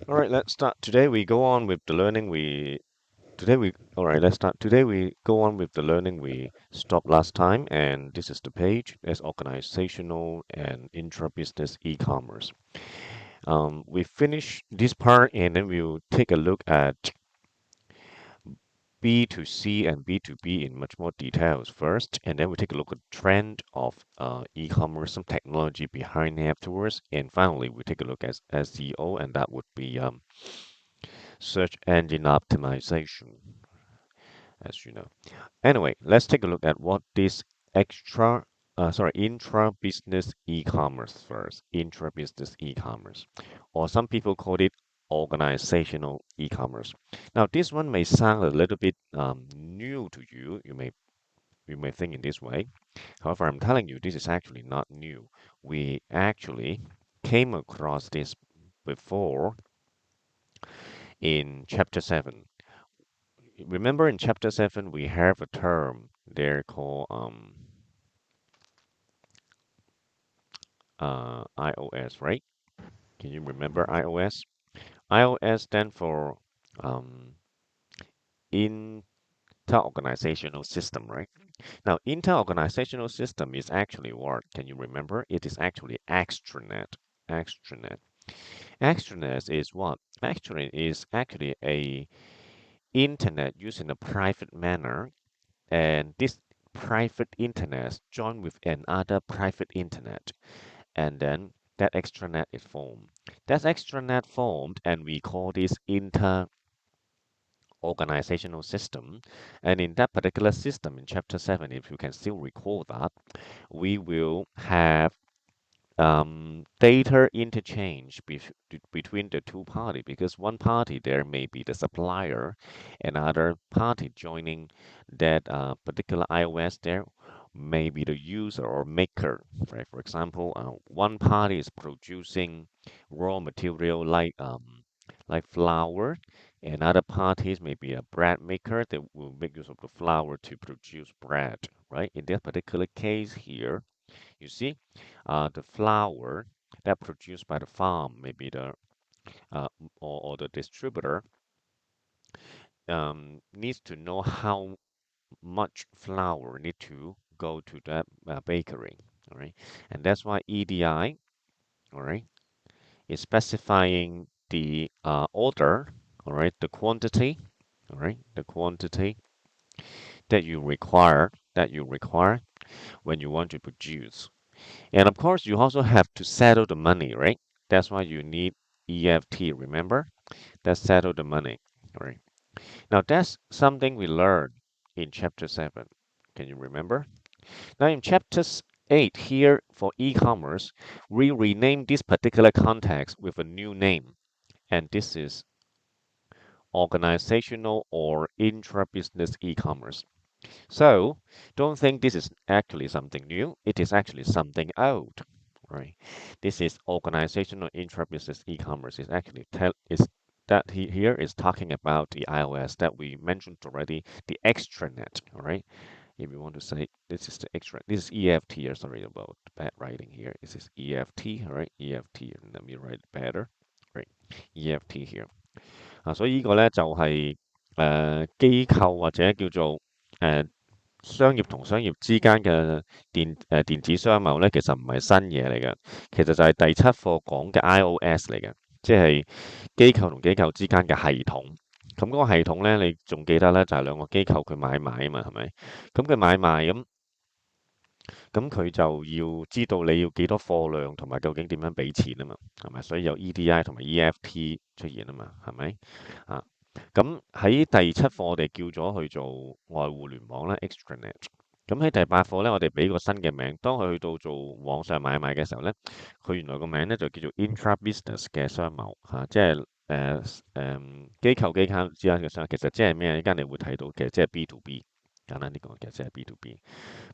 All right, let's start. Today we go on with the learning we today we all right, let's start. Today we go on with the learning we stopped last time, and this is the page. There's organizational and intra-business e-commerce. We finish this part and then we'll take a look at B2C and B2B in much more details first, and then we take a look at the trend of e-commerce, some technology behind it afterwards, and finally we take a look at SEO, and that would be search engine optimization, as you know. Anyway, let's take a look at what this intra-business e-commerce first. Intra-business e-commerce, or some people call it organizational e-commerce. Now, this one may sound a little bit new to you. You may think in this way. However, I'm telling you, this is actually not new. We actually came across this before in chapter 7. Remember in chapter 7 we have a term there called iOS, right? Can you remember iOS? iOS stands for um, inter-organizational system, right? Now, inter-organizational system is actually what? Can you remember? It is actually extranet. Extranet. Extranet is what? Extranet is actually a internet used in a private manner, and this private internet joined with another private internet, and then that extranet is formed. That extranet formed, and we call this inter-organizational system. And in that particular system, in chapter 7, if you can still recall that, we will have data interchange between the two parties, because one party there may be the supplier, another party joining that particular iOS there may be the user or maker. Right? For example, one party is producing raw material like flour, and other parties may be a bread maker that will make use of the flour to produce bread. Right? In this particular case here, you see, the flour that produced by the farm, maybe uh, or the distributor, needs to know how much flour need to go to that bakery. All right, and that's why EDI, all right, is specifying the order, all right, the quantity, all right, the quantity that you require when you want to produce. And of course, you also have to settle the money, right? That's why you need EFT, remember? That settle the money, right? Now, that's something we learned in chapter 7. Can you remember? Now, in chapters 8 here for e-commerce, we rename this particular context with a new name, and this is organizational or intra-business e-commerce. So don't think this is actually something new. It is actually something old, right? This is organizational intra-business e-commerce. Is actually tell is that here is talking about the iOS that we mentioned already, the extranet, all right? If you want to say this is the extra, this is EFT here. Sorry about bad writing here. This is EFT, all right? EFT, and let me write it better, right? EFT here. 所以呢個咧就係、機構或者叫做商業同商業之間嘅電子商貿咧，其實唔係新嘢嚟嘅，其實就係第七課講嘅 iOS 嚟嘅，即係機構同機構之間嘅系統。咁嗰個系統咧，你仲記得咧，就係、兩個機構佢買賣啊嘛，係咪？咁佢買賣咁佢就要知道你要幾多貨量，同埋究竟點樣俾錢啊嘛，係咪？所以有 EDI 同埋 EFT 出現啊嘛，係咪？啊，咁喺第七課我哋叫咗佢做外互聯網啦 extranet。咁喺第八課咧，我哋俾個新嘅名。當佢去到做網上買賣嘅時候咧，佢原來個名咧就叫做 intra-business 嘅商貿嚇、即係機構之間嘅商，其實即係咩？依家你會睇到嘅，即係 B to B。簡單啲講，其實即係 B to B。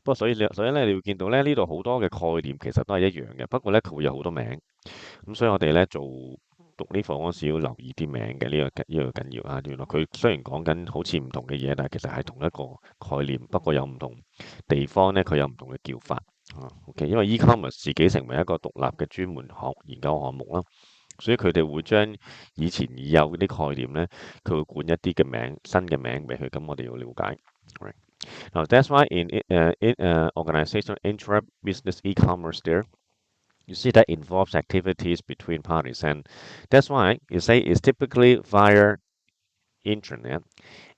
不過所以咧，你會見到咧呢度好多嘅概念其實都係一樣嘅，不過咧佢會有好多名，咁所以我哋咧讀呢課嗰時要留意啲名嘅，呢個緊要啊！原來佢雖然講緊好似唔同嘅嘢，但係其實係同一個概念，不過有唔同地方咧佢有唔同嘅叫法啊。OK，因為 e-commerce 自己成為一個獨立嘅專門研究項目啦。所以佢哋會將以前已有嗰啲概念咧，佢會冠一啲嘅名，新嘅名俾佢。咁我哋要了解。Right. Now that's why in organization intra-business e-commerce there, you see that involves activities between parties, and that's why you say it's typically via intranet,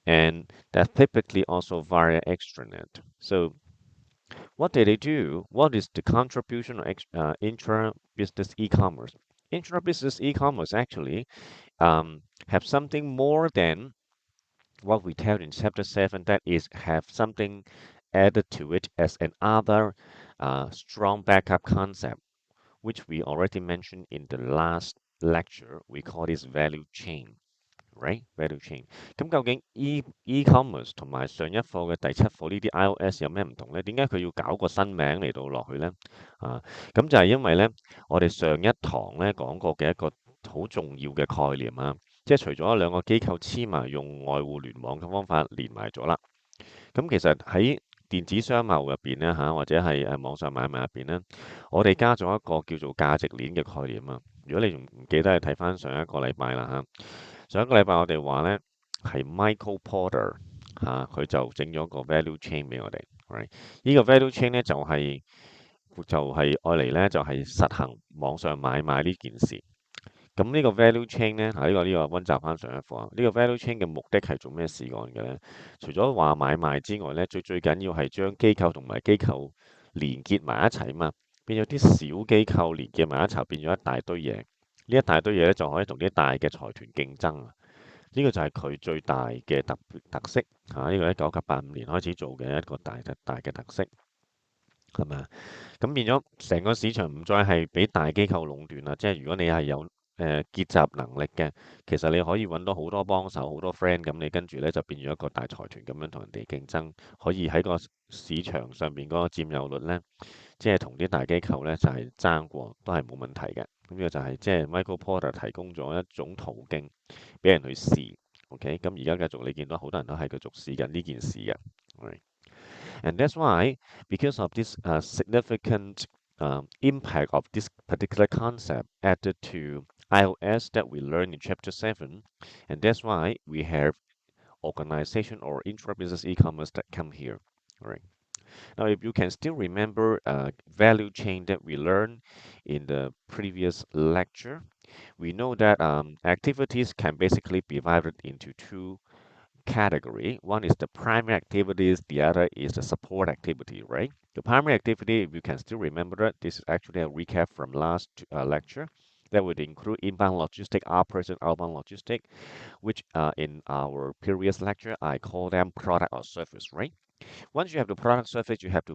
and that's typically also via extranet. So what did they do? What is the contribution of intra-business e-commerce? Intra-business e-commerce actually have something more than what we tell in chapter 7, that is have something added to it as another strong backup concept, which we already mentioned in the last lecture. We call this value chain. Right? Value chain。咁究竟 e-commerce 同埋上一課嘅第七課呢啲 iOS 有咩唔同咧？點解佢要搞個新名嚟到落去咧？咁就係因為咧，我哋上一堂咧講過嘅一個好重要嘅概念啊，即係除咗兩個機構黐埋用外互聯網嘅方法連埋咗啦，咁其實喺電子商貿入邊咧或者係網上買賣入邊咧，我哋加咗一個叫做價值鏈嘅概念啊。如果你仲唔記得，你睇翻上一個禮拜啦上一個禮拜我哋話咧係 Michael Porter 佢就整咗個 value chain 俾我哋，right？呢個 value chain 咧就係愛嚟咧就係實行網上買賣呢件事。咁呢個 value chain 咧，呢個温習翻上一課啊。呢個 value chain 嘅目的係做咩事幹嘅咧？除咗話買賣之外咧，最緊要係將機構同埋機構連結埋一齊嘛，變咗啲小機構連結埋一齊，變咗一大堆嘢。呢一大堆嘢咧就可以同啲大嘅財團競爭啊！呢個就係佢最大嘅特色呢個1985年開始做嘅一個大嘅特色，係咪啊？咁變咗成個市場唔再係俾大機構壟斷啦，即係如果你係有結集能力嘅，其實你可以揾到好多幫手、好多 friend，咁你跟住咧就變咗一個大財團咁樣同人哋競爭，可以喺個市場上邊嗰個佔有率咧，即係同啲大機構咧就係爭過，都係冇問題嘅。咁呢個就係即係 Michael Porter 提供咗一種途徑俾人去試。OK，咁而家繼續你見到好多人都係繼續試緊呢件事嘅。Right. And that's why, because of this significant impact of this particular concept added to iOS that we learned in chapter 7, and that's why we have organization or intra-business e-commerce that come here. All right. Now, if you can still remember value chain that we learned in the previous lecture, we know that activities can basically be divided into two category. One is the primary activities, the other is the support activity, right? The primary activity, if you can still remember that, this is actually a recap from last lecture. That would include inbound logistic, operation, outbound logistic, which in our previous lecture, I call them product or service, right? Once you have the product service, you have to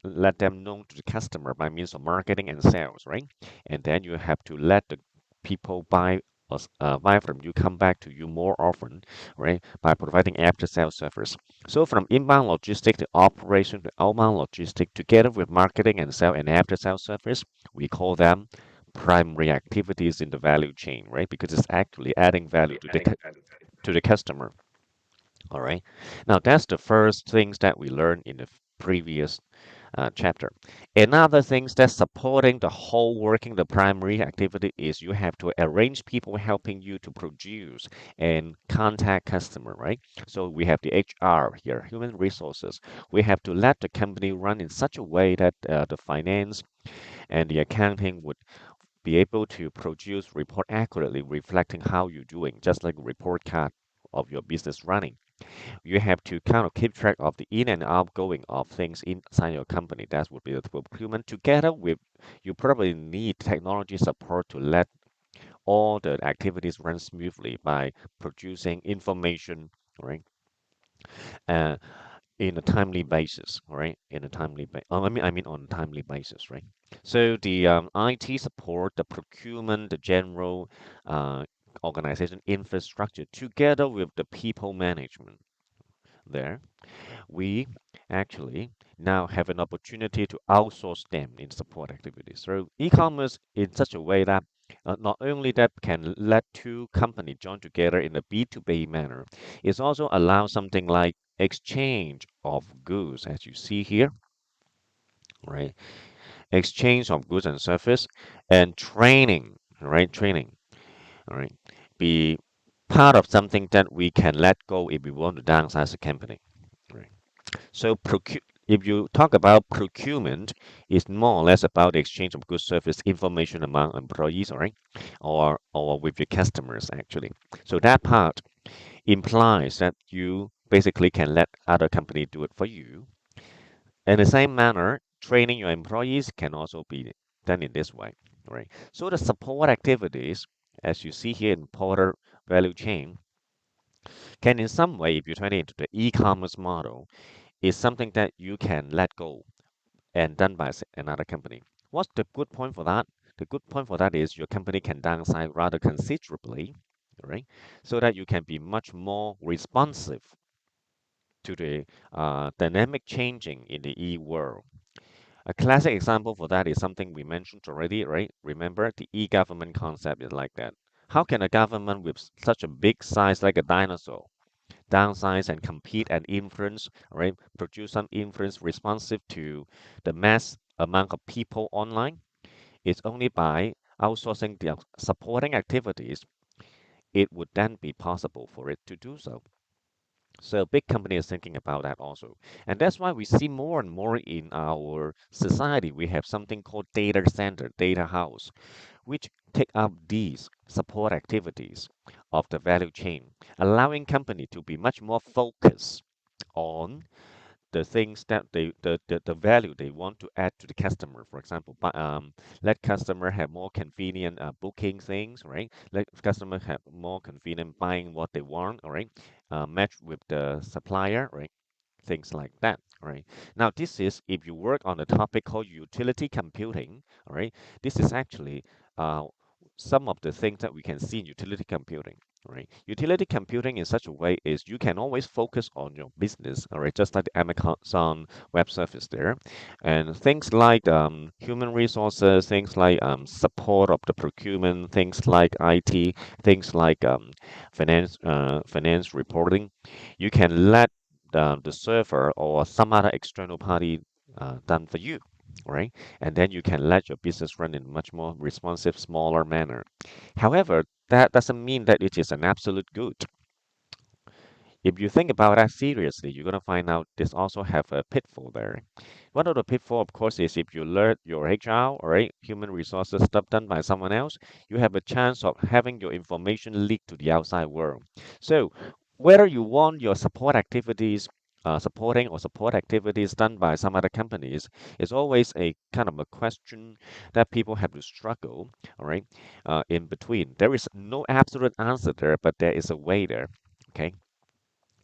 let them know to the customer by means of marketing and sales, right? And then you have to let the people buy from you, come back to you more often, right? By providing after sales service. So from inbound logistics to operation to outbound logistics, together with marketing and sales and after sales service, we call them primary activities in the value chain, right? Because it's actually adding value to the customer. All right. Now that's the first things that we learned in the previous chapter. Another things that's supporting the whole working the primary activity is you have to arrange people helping you to produce and contact customer, right? So we have the HR here, human resources. We have to let the company run in such a way that the finance and the accounting would be able to produce report accurately reflecting how you're doing, just like a report card of your business running. You have to kind of keep track of the in and outgoing of things inside your company. That would be the procurement. Together with, you probably need technology support to let all the activities run smoothly by producing information, right? Uh, in a timely basis, right? In a timely I mean on a timely basis, right? So the IT support, the procurement, the general organization infrastructure, together with the people management there, we actually now have an opportunity to outsource them in support activities. So e-commerce in such a way that not only that can let two companies join together in a B2B manner, it also allows something like exchange of goods, as you see here, right? Exchange of goods and service and training. all right? Training, all right? Be part of something that we can let go if we want to downsize the company, right? So if you talk about procurement, it's more or less about the exchange of goods, service, information among employees, all right? Or with your customers, actually. So that part implies that you basically can let other company do it for you. In the same manner, training your employees can also be done in this way, right? So the support activities, as you see here in Porter value chain, can in some way, if you turn it into the e-commerce model, is something that you can let go and done by another company. What's the good point for that? The good point for that is your company can downsize rather considerably, right? So that you can be much more responsive to the dynamic changing in the e-world. A classic example for that is something we mentioned already, right? Remember, the e-government concept is like that. How can a government with such a big size like a dinosaur downsize and compete and influence, right? Produce some influence responsive to the mass amount of people online? It's only by outsourcing the supporting activities it would then be possible for it to do so. So big company is thinking about that also. And that's why we see more and more in our society, we have something called data center, data house, which take up these support activities of the value chain, allowing company to be much more focused on the things that the value they want to add to the customer. For example, let customer have more convenient booking things, right? Let customer have more convenient buying what they want, all right? Match with the supplier, right? Things like that, right? Now, this is if you work on a topic called utility computing, all right? This is actually uh, some of the things that we can see in utility computing, right? Utility computing in such a way is you can always focus on your business, all right? Just like the Amazon Web Service there, and things like human resources, things like support of the procurement, things like IT, things like finance reporting. You can let the server or some other external party done for you, right? And then you can let your business run in a much more responsive, smaller manner. However, that doesn't mean that it is an absolute good. If you think about that seriously, you're gonna find out this also have a pitfall there. One of the pitfall, of course, is if you let your HR or human resources stuff done by someone else, you have a chance of having your information leak to the outside world. So whether you want your support activities supporting or support activities done by some other companies is always a kind of a question that people have to struggle, all right, in between. There is no absolute answer there, but there is a way there. Okay.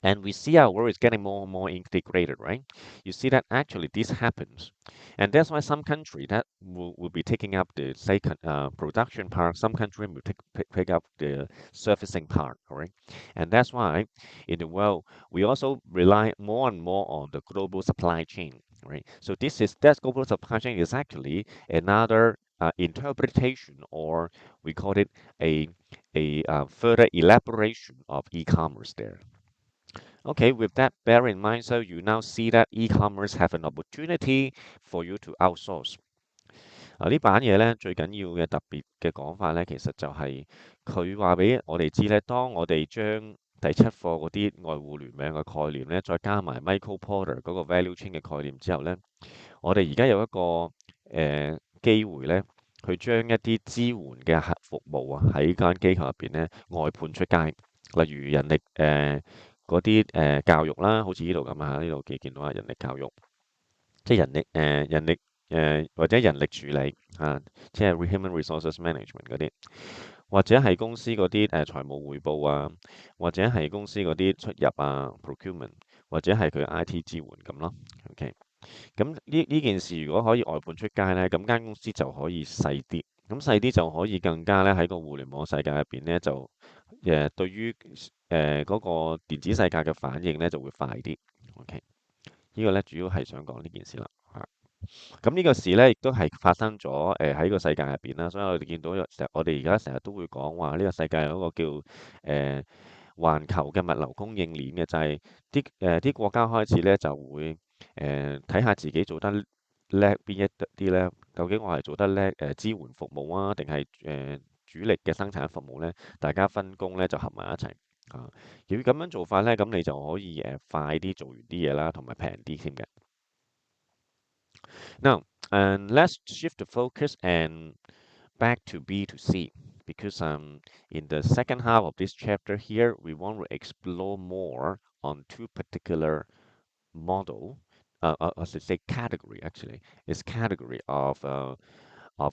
And we see our world is getting more and more integrated, right? You see that actually this happens. And that's why some country that will be taking up the, say, production part, some country will pick up the servicing part, all right? And that's why in the world, we also rely more and more on the global supply chain, right? So that global supply chain is actually another interpretation, or we call it a further elaboration of e-commerce there. Okay, with that bear in mind, so you now see that e-commerce have an opportunity for you to outsource。呢版嘢咧最緊要嘅特別嘅講法咧，其實就係佢話俾我哋知咧，當我哋將第七課嗰啲外互聯網嘅概念咧，再加埋 Michael Porter 嗰個 value chain 嘅概念之後咧，我哋而家有一個機會咧，去將一啲支援嘅服務啊，喺間機構入邊咧外判出街，例如人力嗰啲教育啦，好似呢度咁啊，呢度見到啊人力教育，即係人力或者人力處理啊，即係 human resources management 嗰啲，或者係公司嗰啲財務匯報啊，或者係公司嗰啲出入啊 procurement，或者係佢 IT 支援咁咯。OK。咁呢件事如果可以外判出街咧，咁間公司就可以細啲，咁細啲就可以更加咧喺個互聯網世界入邊咧就對於嗰個電子世界嘅反應咧就會快啲。OK，呢個咧主要係想講呢件事啦。咁呢個事咧亦都係發生咗喺個世界入邊啦，所以我哋見到我哋而家成日都會講話呢個世界有一個叫環球嘅物流供應鏈嘅，就係啲國家開始咧就會睇下自己做得叻邊一啲咧，究竟我係做得叻支援服務啊，定係主力嘅生產服務咧，大家分工咧就合埋一齊啊。如果咁樣做法咧，咁你就可以快啲做完啲嘢啦，同埋平啲添嘅。Now, and let's shift the focus and back to B to C because in the second half of this chapter here, we want to explore more on two particular model, I should say category actually, is category of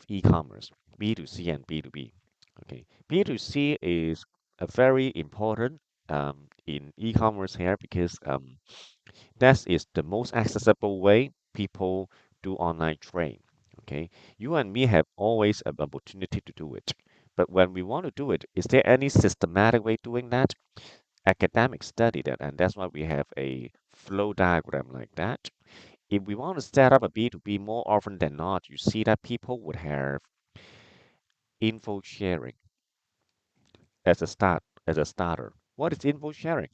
e-commerce, B2C and B2B. Okay, B2C is a very important in e-commerce here because that is the most accessible way people do online trade. Okay, you and me have always an opportunity to do it. But when we want to do it, is there any systematic way doing that? Academics study that, and that's why we have a flow diagram like that. If we want to set up a B2B more often than not, you see that people would have info sharing as a starter. What is info sharing?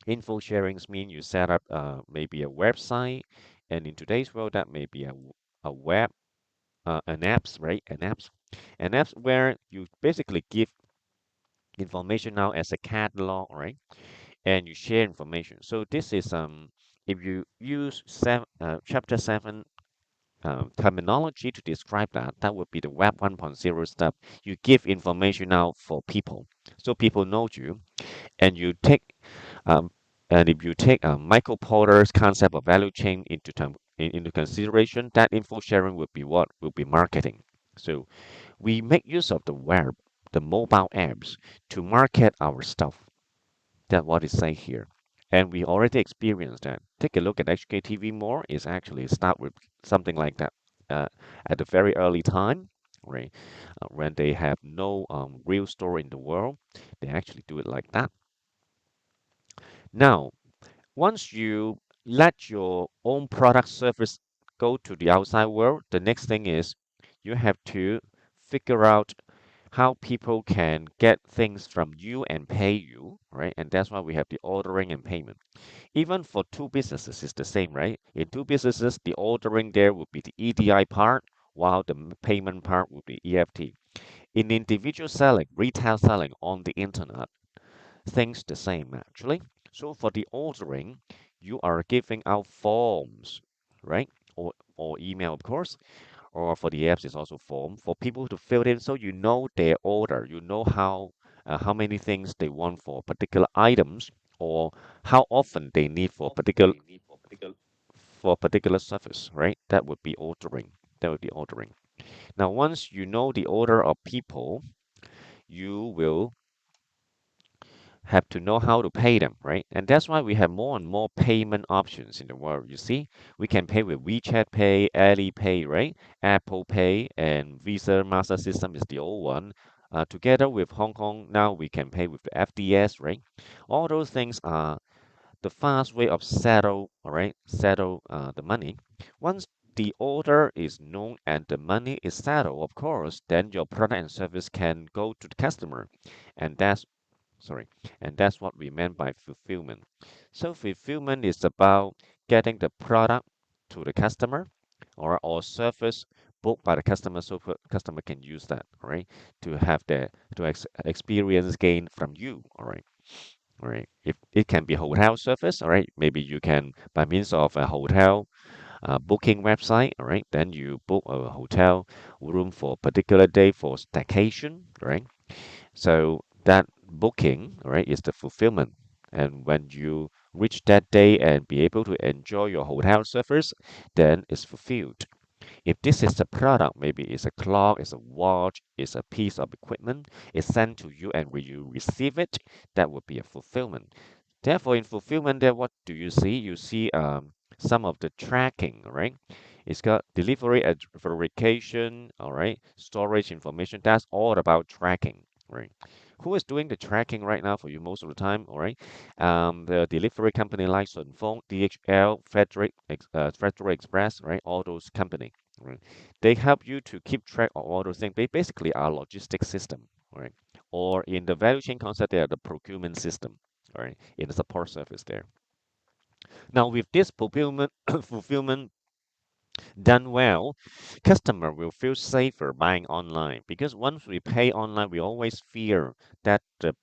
Info sharings mean you set up maybe a website, and in today's world that may be a web an apps, right? An apps where you basically give information now as a catalog, right? And you share information. So this is if you use chapter 7 terminology to describe that, that would be the Web 1.0 stuff. You give information out for people, so people know you, and you take um, and if you take Michael Porter's concept of value chain into consideration, that info sharing would be what would be marketing. So we make use of the web, the mobile apps, to market our stuff. That's what it says here. And we already experienced that. Take a look at HKTV more is actually start with something like that uh, at a very early time, right? When they have no real store in the world, they actually do it like that. Now, once you let your own product service go to the outside world, the next thing is you have to figure out how people can get things from you and pay you, right? And that's why we have the ordering and payment. Even for two businesses, it's the same, right? In two businesses, the ordering there would be the EDI part, while the payment part would be EFT. In individual selling, retail selling on the internet, things the same actually. So for the ordering, you are giving out forms, right? Or email, of course, or for the apps, it's also form for people to fill in so you know their order, you know how many things they want for particular items or how often they need for particular service, right? That would be ordering. That would be ordering. Now, once you know the order of people, you will have to know how to pay them, right? And that's why we have more and more payment options in the world. You see, we can pay with WeChat Pay, Alipay, right? Apple Pay and Visa Master System is the old one. Together with Hong Kong, now we can pay with the FDS, right? All those things are the fast way of settle, all right? Settle the money. Once the order is known and the money is settled, of course, then your product and service can go to the customer, and sorry, and that's what we meant by fulfillment. So fulfillment is about getting the product to the customer or service booked by the customer so customer can use that, all right, to have the experience gain from you, all right. All right. If it can be hotel service, all right, maybe you can by means of a hotel booking website, all right, then you book a hotel room for a particular day for staycation, right? So that booking, right, is the fulfillment. And when you reach that day and be able to enjoy your hotel service, then it's fulfilled. If this is a product, maybe it's a clock, it's a watch, it's a piece of equipment, it's sent to you and when you receive it, that would be a fulfillment. Therefore, in fulfillment, there, what do you see? You see some of the tracking, right? It's got delivery verification, all right, storage information. That's all about tracking, right? Who is doing the tracking right now for you most of the time, all right? The delivery company like Sun Feng, DHL, Federal Express, right? All those company, right? They help you to keep track of all those things. They basically are logistics system, right? Or in the value chain concept, they are the procurement system, all right, in the support service there. Now, with this fulfillment, fulfillment Done well, customer will feel safer buying online because once we pay online, we always fear that the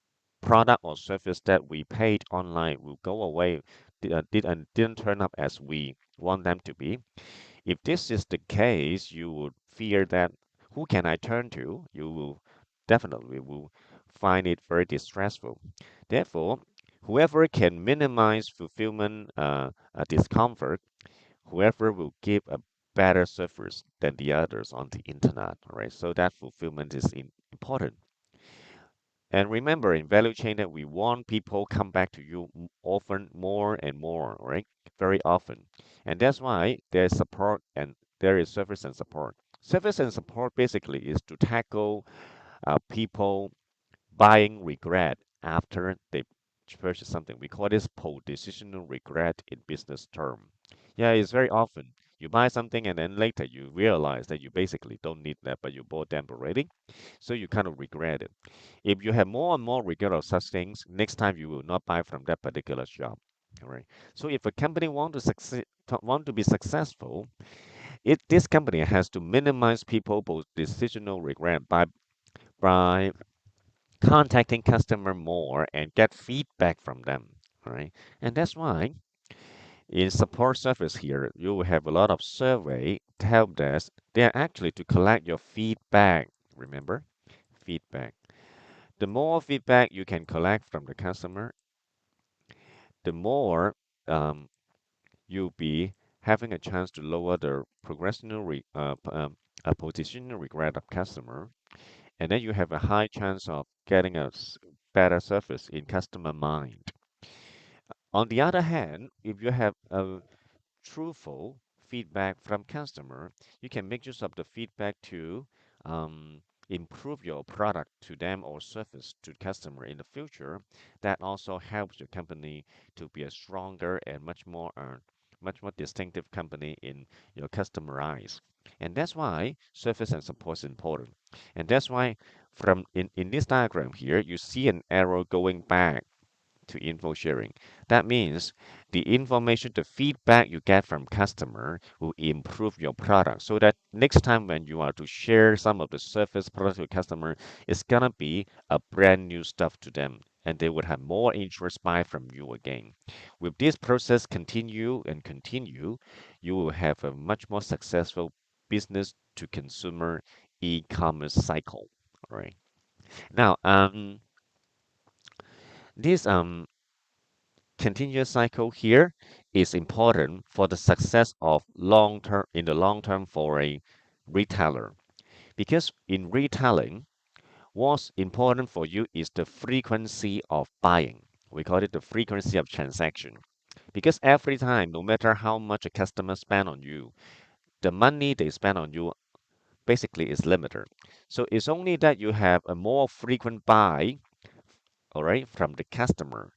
product or service that we paid online will go away, didn't turn up as we want them to be. If this is the case, you would fear that who can I turn to? You will definitely will find it very distressful. Therefore, whoever can minimize fulfillment discomfort, whoever will give a better service than the others on the internet, right? So that fulfillment is important. And remember in value chain that we want people come back to you often more and more, right? Very often. And that's why there's support and there is service and support. Service and support basically is to tackle people buying regret after they purchase something. We call this post-decisional regret in business term. Yeah, it's very often. You buy something and then later you realize that you basically don't need that, but you bought them already. So you kind of regret it. If you have more and more regret of such things, next time you will not buy from that particular shop. All right. So if a company want to be successful, this company has to minimize people both decisional regret by contacting customer more and get feedback from them. All right. And that's why in support service here, you will have a lot of survey, help desk. They are actually to collect your feedback. Remember, feedback. The more feedback you can collect from the customer, the more um, you'll be having a chance to lower the positional regret of customer, and then you have a high chance of getting a better service in customer mind. On the other hand, if you have a truthful feedback from customer, you can make use of the feedback to um, improve your product to them or service to customer in the future. That also helps your company to be a stronger and much more distinctive company in your customer eyes. And that's why service and support is important. And that's why from in this diagram here, you see an arrow going back to info sharing. That means the information, the feedback you get from customer will improve your product so that next time when you are to share some of the service product to customer, it's gonna be a brand new stuff to them and they would have more interest buy from you again. With this process continue and continue, you will have a much more successful business to consumer e-commerce cycle. All right. Now, this continuous cycle here is important for the success of long term in the long term for a retailer because in retailing what's important for you is the frequency of buying. We call it the frequency of transaction because every time no matter how much a customer spend on you, the money they spend on you basically is limited. So it's only that you have a more frequent buy, all right, from the customer,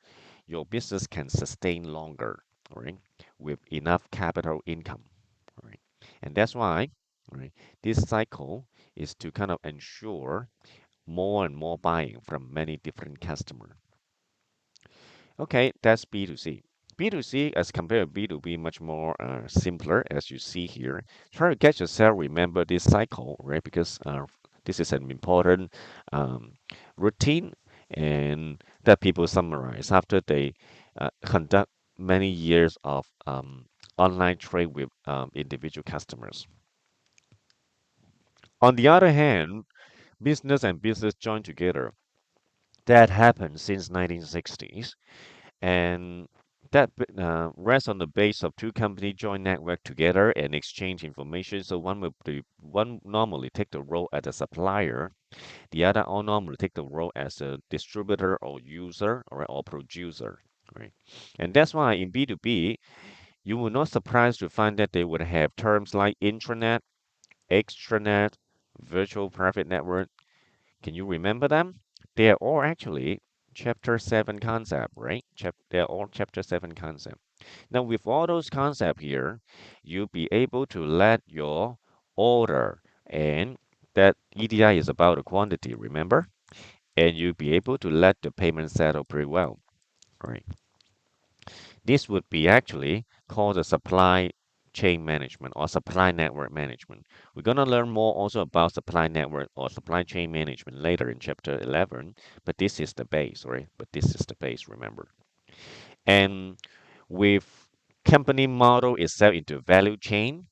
your business can sustain longer, all right, with enough capital income, all right. And that's why, all right, this cycle is to kind of ensure more and more buying from many different customers. Okay, that's B2C. B2C as compared to B2B much more simpler as you see here. Try to get yourself remember this cycle, right? Because this is an important um, routine and that people summarize after they conduct many years of online trade with individual customers. On the other hand, business and business join together. That happened since 1960s. And that rests on the base of two companies join network together and exchange information. So one normally take the role as a supplier, the other all normally take the role as a distributor or user or producer. Right? And that's why in B2B, you will not surprise to find that they would have terms like intranet, extranet, virtual private network. Can you remember them? They are all actually chapter 7 concept, right? They're all chapter 7 concept. Now with all those concepts here, you'll be able to let your order and that EDI is about the quantity, remember? And you'll be able to let the payment settle pretty well, right? This would be actually called the supply chain management or supply network management. We're going to learn more also about supply network or supply chain management later in chapter 11, but this is the base, right? But this is the base, remember. And with company model itself into value chain,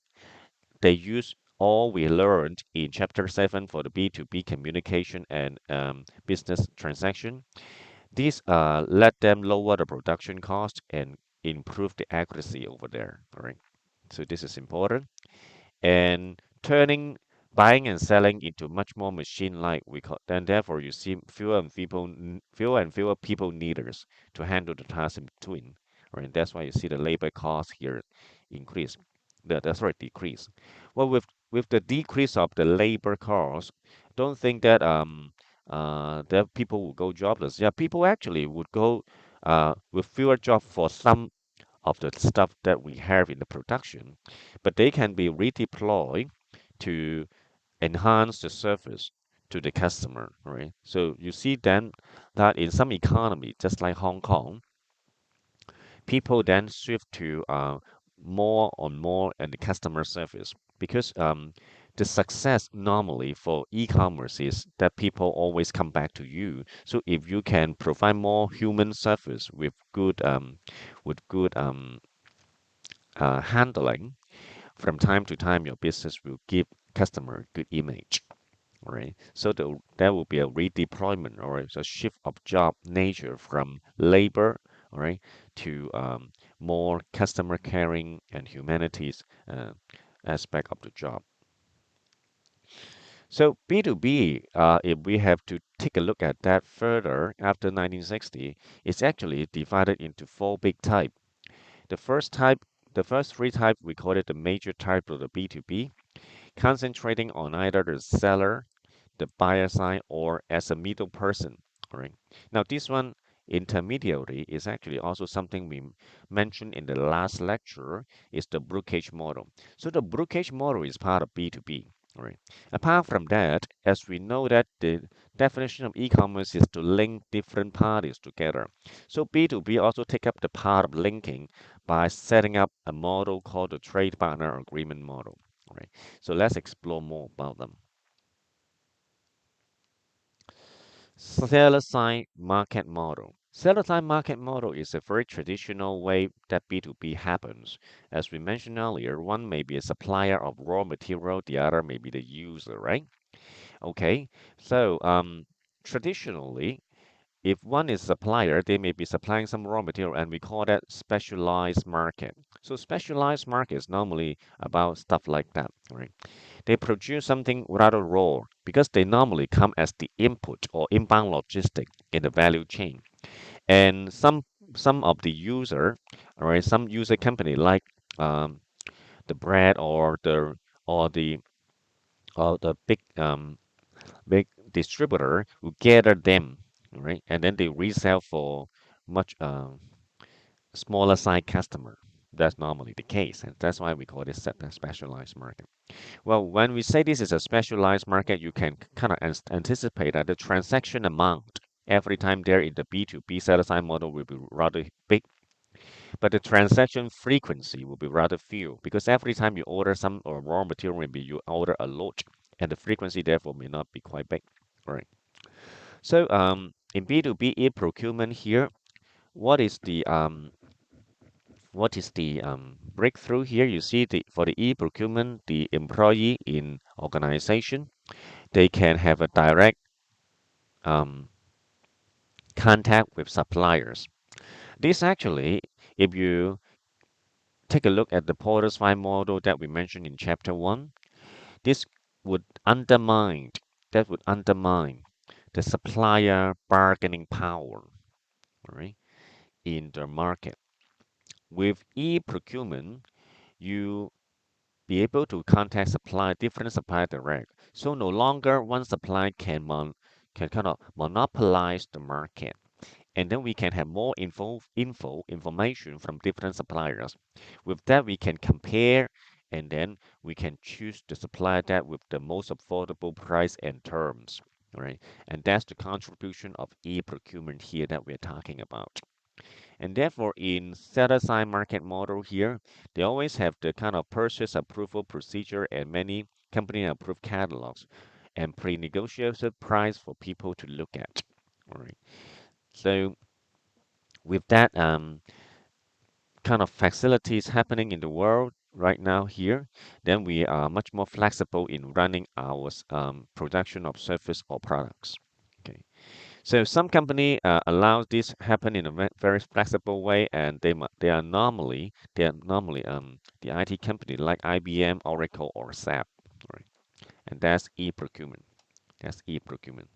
they use all we learned in chapter 7 for the B2B communication and business transaction. These let them lower the production cost and improve the accuracy over there. All right. So this is important. And turning buying and selling into much more machine-like, we call, then therefore you see fewer and fewer people needers to handle the task in between. Right. That's why you see the labor cost here increase. That's right, decrease. Well, with the decrease of the labor cost, don't think that that people will go jobless. Yeah, people actually would go with fewer jobs for some of the stuff that we have in the production, but they can be redeployed to enhance the service to the customer, right? So you see then that in some economy, just like Hong Kong, people then shift to more on more and the customer service because the success normally for e-commerce is that people always come back to you. So if you can provide more human service with good handling, from time to time your business will give customer good image. Right. So there will be a redeployment or a shift of job nature from labor, all right, to more customer caring and humanities aspect of the job. So B2B, if we have to take a look at that further after 1960, it's actually divided into four big types. The first type, the first three types, we call it the major type of the B2B, concentrating on either the seller, the buyer side, or as a middle person. All right. Now this one intermediary is actually also something we mentioned in the last lecture is the brokerage model. So the brokerage model is part of B2B. All right. Apart from that, as we know that the definition of e-commerce is to link different parties together. So B2B also take up the part of linking by setting up a model called the trade partner agreement model. All right. So let's explore more about them. Seller side market model. Seller side market model is a very traditional way that B2B happens. As we mentioned earlier, one may be a supplier of raw material, the other may be the user, right? Okay, so traditionally, if one is supplier, they may be supplying some raw material, and we call that specialized market. So specialized market is normally about stuff like that, right? They produce something rather raw because they normally come as the input or inbound logistic in the value chain. And some of the user, all right, some user company like the bread or the or the big distributor who gather them, right, and then they resell for much smaller side customer. That's normally the case, and that's why we call it a specialized market. Well, when we say this is a specialized market, you can kind of anticipate that the transaction amount every time there in the B2B set-aside model will be rather big, but the transaction frequency will be rather few because every time you order some or raw material, maybe you order a lot, and the frequency therefore may not be quite big. All right. So in B2B e-procurement here, what is the breakthrough here? You see the for the e-procurement, the employee in organization they can have a direct um, contact with suppliers. This actually, if you take a look at the Porter's five model that we mentioned in chapter one, this would undermine would undermine the supplier bargaining power, all right, in the market. With e-procurement, you be able to contact different supply direct. So no longer one supply can kind of monopolize the market. And then we can have more information from different suppliers. With that, we can compare and then we can choose the supplier that with the most affordable price and terms. Right? And that's the contribution of e-procurement here that we're talking about. And therefore, in set-aside market model here, they always have the kind of purchase approval procedure and many company approved catalogs and pre-negotiated price for people to look at. All right. So with that kind of facilities happening in the world right now here, then we are much more flexible in running our production of service or products. Okay. So some company allow this happen in a very flexible way, and they are normally the IT company like IBM, Oracle, or SAP, right? And that's e-procurement. That's e-procurement.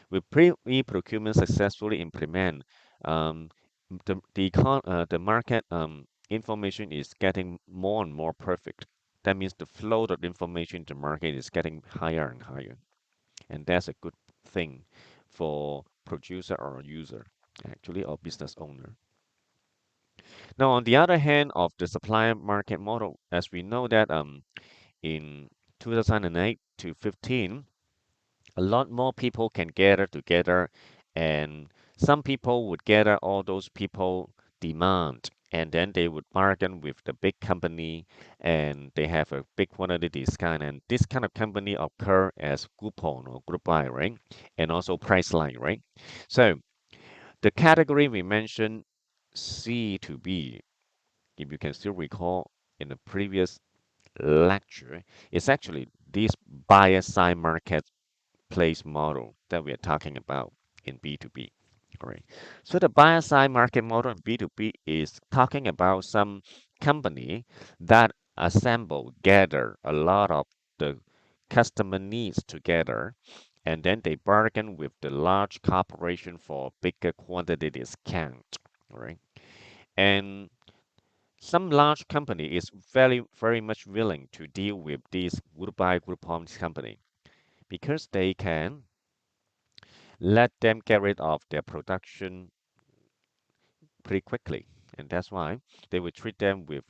With e-procurement successfully implement, um, the market information is getting more and more perfect. That means the flow of information in the market is getting higher and higher, and that's a good thing for producer or user, actually, or business owner. Now, on the other hand, of the supply market model, as we know that in 2008 to 15, a lot more people can gather together, and some people would gather all those people demand, and then they would bargain with the big company, and they have a big quantity discount, and this kind of company occur as coupon or group buy, right? And also price line, right? So the category we mentioned, C to B, if you can still recall in the previous lecture, is actually this buyer side market place model that we are talking about in B2B. All right. So the buyer side market model in B2B is talking about some company that gather a lot of the customer needs together, and then they bargain with the large corporation for bigger quantity discount. All right. And some large company is very much willing to deal with these group buy group homes company because they can let them get rid of their production pretty quickly. And that's why they will treat them with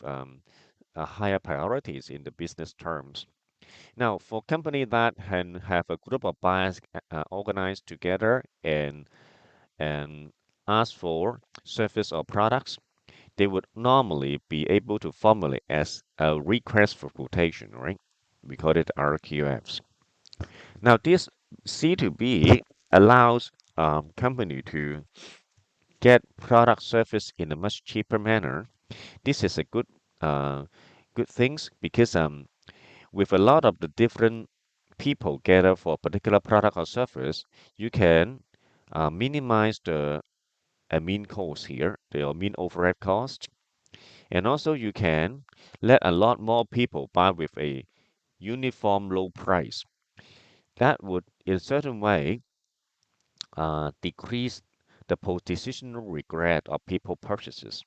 higher priorities in the business terms. Now, for company that can have a group of buyers organized together and ask for service or products, they would normally be able to formulate as a request for quotation, right? We call it RQFs. Now, this C2B allows company to get product service in a much cheaper manner. This is a uh, good things because with a lot of the different people gather for a particular product or service, you can minimize the admin cost here, the admin overhead cost, and also you can let a lot more people buy with a uniform low price. That would, in a certain way, decrease the positional regret of people purchases.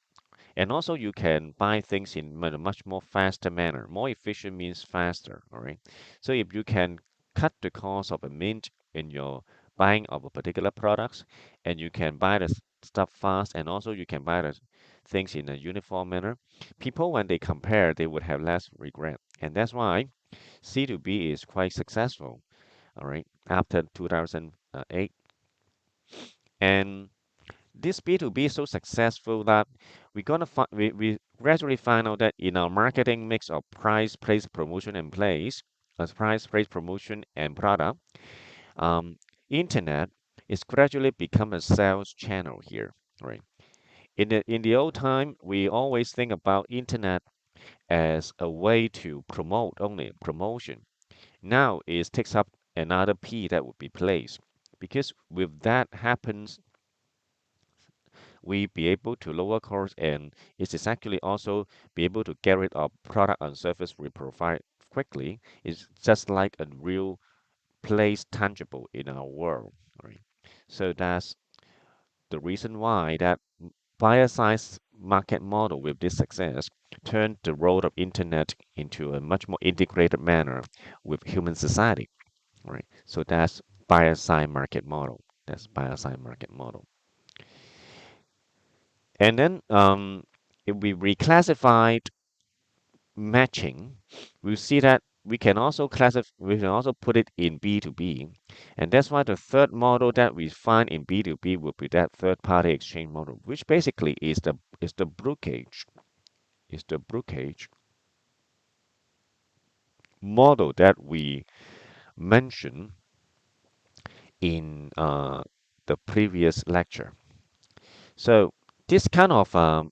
And also you can buy things in a much more faster manner. More efficient means faster, all right? So if you can cut the cost of a mint in your buying of a particular products, and you can buy the stuff fast, and also you can buy the things in a uniform manner, people when they compare, they would have less regret. And that's why C2B is quite successful, all right, after 2008. And this B2B is so successful that we gradually find out that in our marketing mix of price, place, promotion, and place, as price, place, promotion, and product, um, internet is gradually become a sales channel here, right? In the old time, we always think about internet as a way to promote only promotion. Now it takes up another P that would be place, because with that happens we be able to lower costs, and it is actually also be able to get rid of product and service we provide quickly. It's just like a real place tangible in our world, right? So that's the reason why that buyer-size market model with this success turned the role of internet into a much more integrated manner with human society, right? So that's buyer-side market model. That's buyer-side market model. And then if we reclassified matching, we see that we can also put it in B2B, and that's why the third model that we find in B2B will be that third party exchange model, which basically is the brokerage is the brokerage model that we mentioned in the previous lecture. So this kind of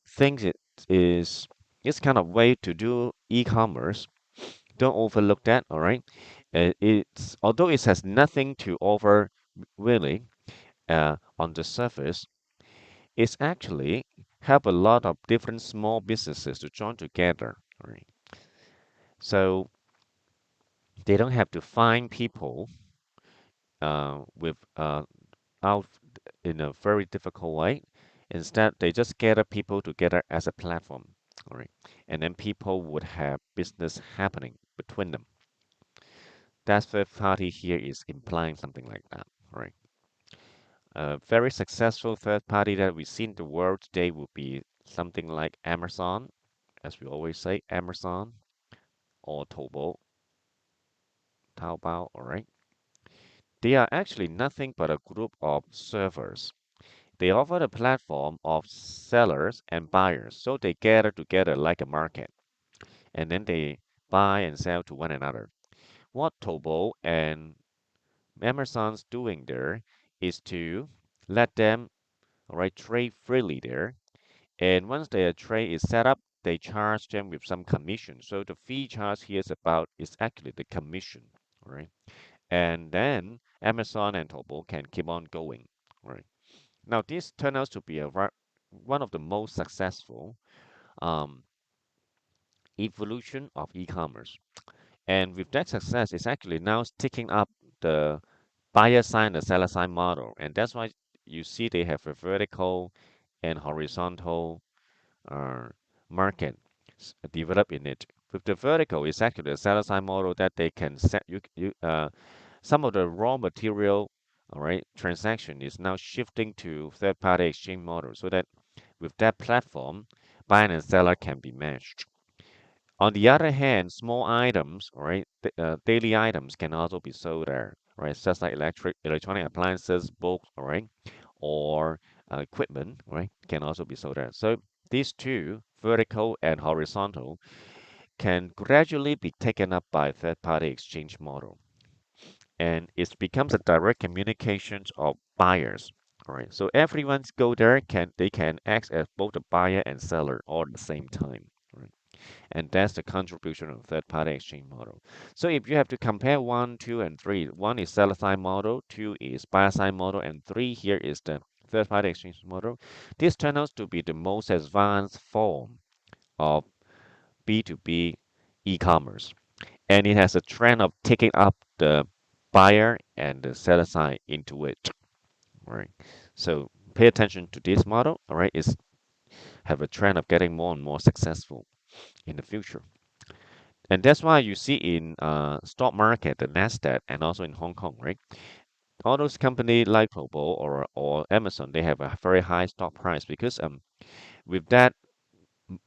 things is this kind of way to do e-commerce. Don't overlook that, all right? It's although it has nothing to offer really on the surface, it's actually help a lot of different small businesses to join together, all right? So they don't have to find people with out in a very difficult way. Instead, they just gather people together as a platform, all right? And then people would have business happening between them. That third party here is implying something like that, all right? A very successful third party that we see in the world today would be something like Amazon, as we always say, Amazon or Taobao, all right? They are actually nothing but a group of servers. They offer a platform of sellers and buyers, so they gather together like a market, and then they buy and sell to one another. What Tobo and Amazon's doing there is to let them, all right, trade freely there. And once their trade is set up, they charge them with some commission. So the fee charge here is actually the commission, all right? And then Amazon and Tobo can keep on going, all right? Now this turned out to be one of the most successful um, evolution of e-commerce. And with that success, it's actually now taking up the buyer side and the seller side model. And that's why you see they have a vertical and horizontal uh, market developed in it. With the vertical, it's actually a seller side model that they can set some of the raw material, all right, transaction is now shifting to third party exchange model so that with that platform, buyer and seller can be matched. On the other hand, small items, all right, daily items can also be sold there, right? Such like electronic appliances, books, all right, or equipment, right, can also be sold there. So these two, vertical and horizontal, can gradually be taken up by third-party exchange model, and it becomes a direct communications of buyers. All right, so everyone's go there can they can act as both a buyer and seller all at the same time. Right? And that's the contribution of third-party exchange model. So if you have to compare one, two, and three, one is seller-side model, two is buyer-side model, and three here is the third-party exchange model. This turns out to be the most advanced form of B2B e-commerce, and it has a trend of taking up the buyer and the seller side into it. Right. So pay attention to this model. All right, it's have a trend of getting more and more successful in the future. And that's why you see in stock market, the Nasdaq, and also in Hong Kong, right? All those companies like Global or Amazon, they have a very high stock price because with that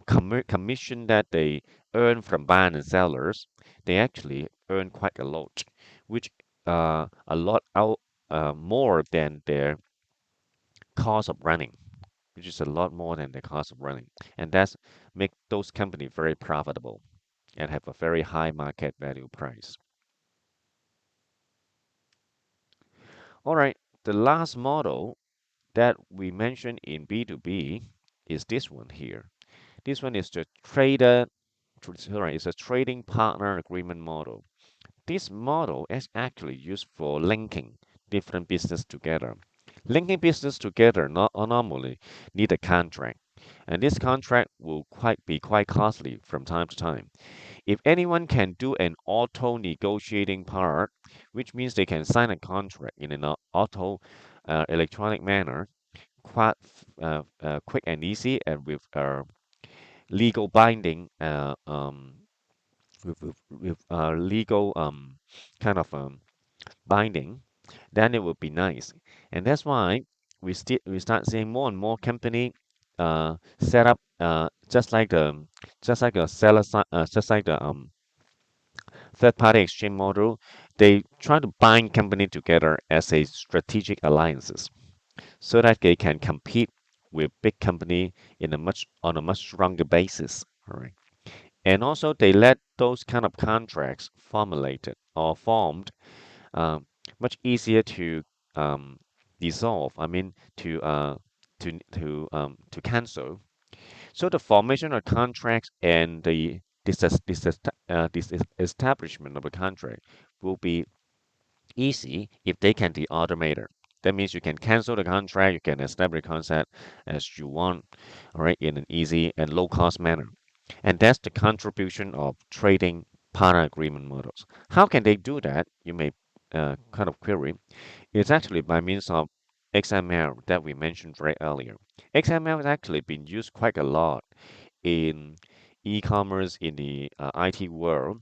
commission that they earn from buyers and sellers, they actually earn quite a lot, which a lot out more than their cost of running, which is a lot more than the cost of running, and that's make those companies very profitable and have a very high market value price. All right, the last model that we mentioned in B2B is this one here. This one is the sorry, it's a trading partner agreement model. This model is actually used for linking different business together. Linking business together not normally need a contract, and this contract will be quite costly from time to time. If anyone can do an auto negotiating part, which means they can sign a contract in an auto electronic manner, quite quick and easy, and with legal binding, with legal kind of binding, then it would be nice. And that's why we start seeing more and more company set up just like the just like a seller just like the Third-party exchange model, they try to bind company together as a strategic alliances so that they can compete with big company on a much stronger basis. All right. And also they let those kind of contracts formulated or formed um, much easier to um, dissolve. I mean to cancel. So the formation of contracts and the establishment of a contract will be easy if they can be automated. That means you can cancel the contract, you can establish a contract as you want, all right, in an easy and low cost manner. And that's the contribution of trading partner agreement models. How can they do that? You may kind of query. It's actually by means of XML that we mentioned very earlier. XML has actually been used quite a lot in e-commerce in the IT world.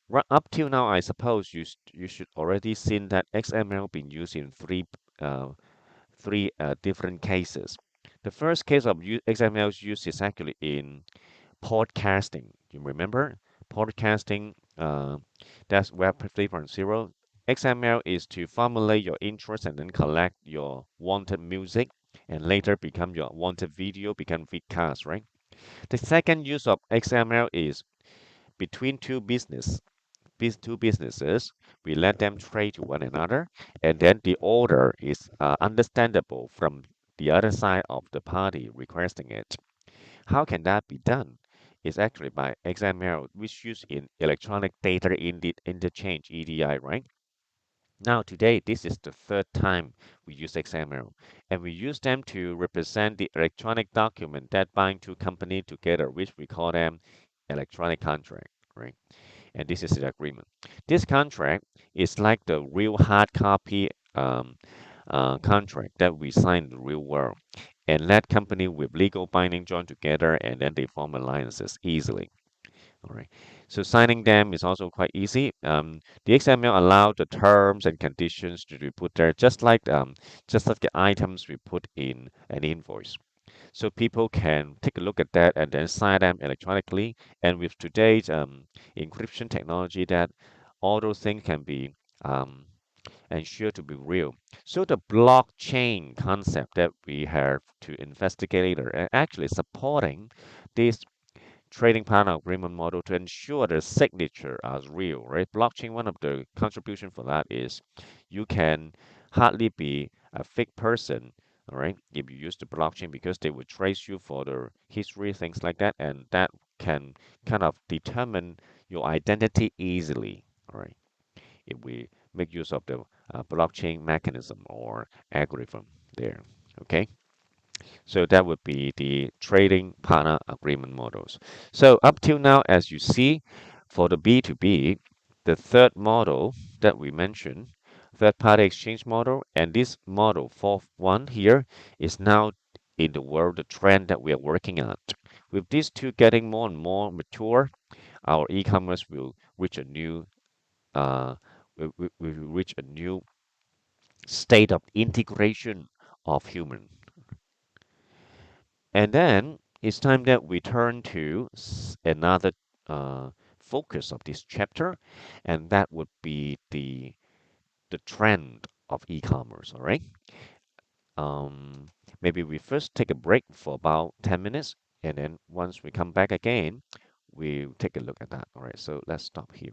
Right up till now, I suppose you should already seen that XML being used in three different cases. The first case of XML's use is actually in podcasting. You remember podcasting? That's Web 3.0. XML is to formulate your interest and then collect your wanted music, and later become your wanted video, become vidcast, right? The second use of XML is between these two businesses, we let them trade to one another, and then the order is understandable from the other side of the party requesting it. How can that be done? It's actually by XML, which used in electronic data interchange (EDI), right? Now, today, this is the third time we use XML, and we use them to represent the electronic document that bind two companies together, which we call them electronic contract, right? And this is the agreement. This contract is like the real hard copy contract that we sign in the real world, and let company with legal binding join together, and then they form alliances easily. All right. So signing them is also quite easy. The XML allow the terms and conditions to be put there, just like the items we put in an invoice. So people can take a look at that and then sign them electronically. And with today's encryption technology, that all those things can be um, ensured to be real. So the blockchain concept that we have to investigate later actually supporting this trading partner agreement model to ensure the signature are real, right? Blockchain, one of the contribution for that is you can hardly be a fake person, all right, if you use the blockchain because they will trace you for the history, things like that, and that can kind of determine your identity easily, all right, if we make use of the blockchain mechanism or algorithm there, okay? So that would be the trading partner agreement models. So up till now, as you see, for the B2B, the third model that we mentioned, third-party exchange model, and this model, fourth one here, is now in the world, the trend that we are working at. With these two getting more and more mature, our e-commerce will reach a new will reach a new state of integration of human. And then it's time that we turn to another uh, focus of this chapter, and that would be the trend of e-commerce. All right. Um, Maybe we first take a break for about 10 minutes, and then once we come back again, we'll take a look at that. All right. So let's stop here.